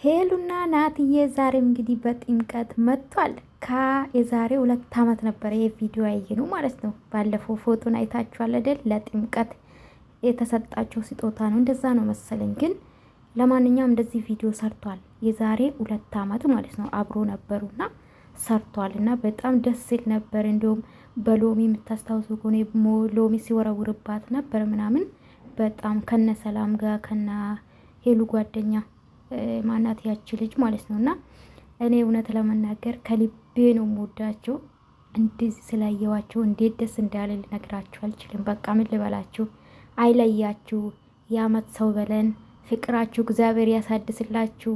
ሄሉና ናትዬ ዛሬም እንግዲህ በጥምቀት መጥቷል። የዛሬ 2 ዓመት ነበረ ይሄ ቪዲዮ ያየነው ማለት ነው። ባለፈው ፎቶን አይታችኋል አይደል? ለጥምቀት የተሰጣቸው ስጦታ ነው እንደዛ ነው መሰለኝ። ግን ለማንኛውም እንደዚህ ቪዲዮ ሰርቷል። የዛሬ 2 ዓመት ማለት ነው አብሮ ነበሩና ሰርቷል እና በጣም ደስ ሲል ነበር። እንዲሁም በሎሚ የምታስታውሱ ከሆነ ሎሚ ሲወረውርባት ነበር ምናምን በጣም ከነ ሰላም ጋር ከነ ሄሉ ጓደኛ ማናት ያቺ ልጅ ማለት ነው። እና እኔ እውነት ለመናገር ከልቤ ነው የምወዳቸው። እንደዚህ ስላየዋቸው እንዴት ደስ እንዳለ ልነግራችሁ አልችልም። በቃ ምን ልበላችሁ፣ አይለያችሁ፣ የአመት ሰው በለን። ፍቅራችሁ እግዚአብሔር ያሳድስላችሁ፣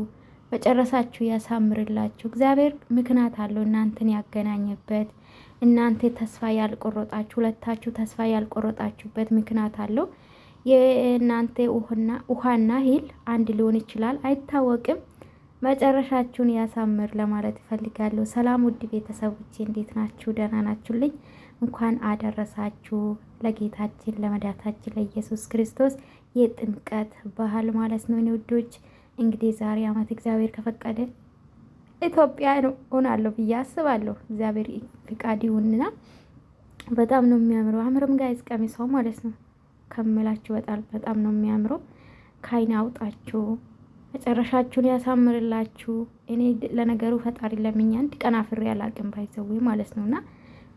መጨረሳችሁ ያሳምርላችሁ። እግዚአብሔር ምክንያት አለው እናንተን ያገናኘበት። እናንተ ተስፋ ያልቆረጣችሁ ሁለታችሁ ተስፋ ያልቆረጣችሁበት ምክንያት አለው። የእናንተ ውሃና ሂል አንድ ሊሆን ይችላል፣ አይታወቅም። መጨረሻችሁን ያሳምር ለማለት እፈልጋለሁ። ሰላም ውድ ቤተሰቦቼ እንዴት ናችሁ? ደህና ናችሁልኝ? እንኳን አደረሳችሁ ለጌታችን ለመድኃኒታችን ለኢየሱስ ክርስቶስ የጥምቀት ባህል ማለት ነው። እኔ ውዶች እንግዲህ ዛሬ አመት እግዚአብሔር ከፈቀደ ኢትዮጵያ ሆናለሁ ብዬ አስባለሁ። እግዚአብሔር ፍቃድ ይሁንና በጣም ነው የሚያምረው። አምርም ጋይዝ ቀሚሷ ማለት ነው ከምላችሁ በጣም ነው የሚያምረው። ከአይን አውጣችሁ መጨረሻችሁን ያሳምርላችሁ። እኔ ለነገሩ ፈጣሪ ለምኛ አንድ ቀን አፍሬ አላቅም ባይዘዌ ማለት ነውና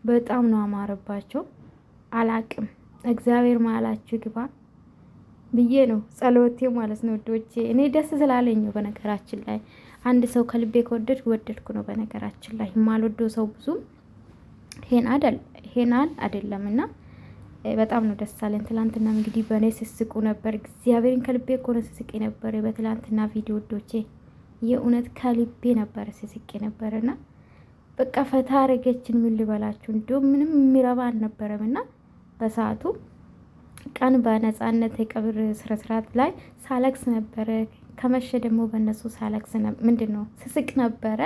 በጣም ነው አማረባቸው። አላቅም እግዚአብሔር ማላችሁ ግባ ብዬ ነው ጸሎቴ ማለት ነው ወዶቼ። እኔ ደስ ስላለኝ ነው። በነገራችን ላይ አንድ ሰው ከልቤ ወደድኩ ነው። በነገራችን ላይ የማልወደው ሰው ብዙም ሄናል አይደለምና በጣም ነው ደስ አለኝ። ትላንትና እንግዲህ በእኔ ስስቁ ነበር። እግዚአብሔርን ከልቤ እኮ ነው ስስቄ ነበር በትላንትና ቪዲዮ ወዶቼ። የእውነት ከልቤ ነበር ስስቄ ነበርና በቃ ፈታ አረገችን። ምን ልበላችሁ እንዲሁም ምንም የሚረባ አልነበረምና በሰዓቱ ቀን በነፃነት የቀብር ስነስርዓት ላይ ሳለቅስ ነበረ። ከመሸ ደግሞ በእነሱ ሳለቅስ ስስቅ ነበረ።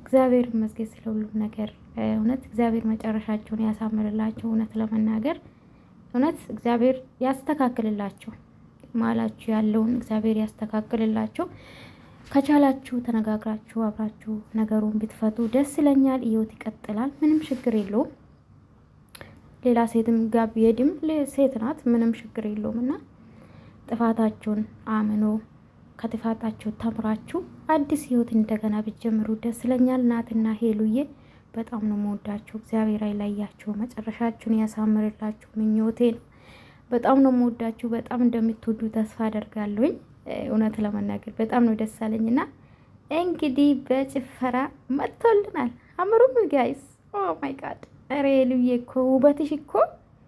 እግዚአብሔር ይመስገን ስለ ሁሉም ነገር። እውነት እግዚአብሔር መጨረሻቸውን ያሳምርላቸው። እውነት ለመናገር እውነት እግዚአብሔር ያስተካክልላቸው። ማላችሁ ያለውን እግዚአብሔር ያስተካክልላቸው። ከቻላችሁ ተነጋግራችሁ አብራችሁ ነገሩን ብትፈቱ ደስ ይለኛል። ህይወት ይቀጥላል። ምንም ችግር የለውም። ሌላ ሴትም ጋር ቢሄድም ሴት ናት፣ ምንም ችግር የለውም። እና ጥፋታችሁን አምኖ ከጥፋታችሁ ተምራችሁ አዲስ ህይወት እንደገና ብትጀምሩ ደስ ይለኛል። ናትና ሄሉዬ በጣም ነው የምወዳችሁ። እግዚአብሔር አይለያችሁ፣ መጨረሻችሁን ያሳምርላችሁ ምኞቴ ነው። በጣም ነው የምወዳችሁ። በጣም እንደምትወዱ ተስፋ አደርጋለሁኝ። እውነት ለመናገር በጣም ነው ደስ አለኝና እንግዲህ በጭፈራ መጥቶልናል። አምሩም ጋይስ ኦ ማይ ጋድ። ኧረ ሄሉዬ እኮ ውበትሽ እኮ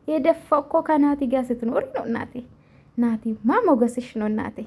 የደፋው እኮ ከናቲ ጋር ስትኖሪ ነው እናቴ። ናቲማ ሞገስሽ ነው እናቴ።